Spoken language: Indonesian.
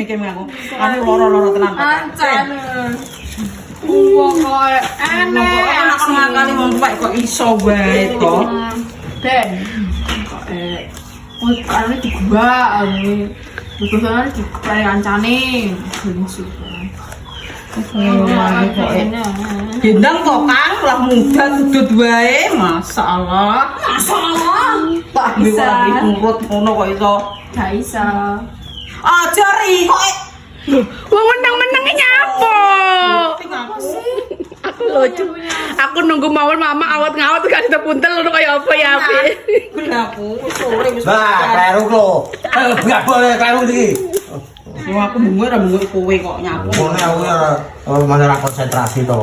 mikir aku. Anu loro-loro tenan. Ancen. Wong koyo aneh. Anak ngakali wong tuwek kok iso wae to. Ben. Kok anu digua anu. Betul-betul dikeplay kancane. Bensu. Gendang kok Kang lah muda dudut wae, masalah. Tak bisa nurut ngono kok iso. Gak iso. Aja ri kok. Wong menang-menangnya nyapa? Aku lucu. Aku nunggu mawon mama awat-ngawat gak ada puntel ngono kaya apa ya api. Aku sore wis. Nah, kleru lho. Enggak boleh kleru iki. Yo aku bunga ra bunga kowe kok nyapu. Ngene aku ya mana konsentrasi to.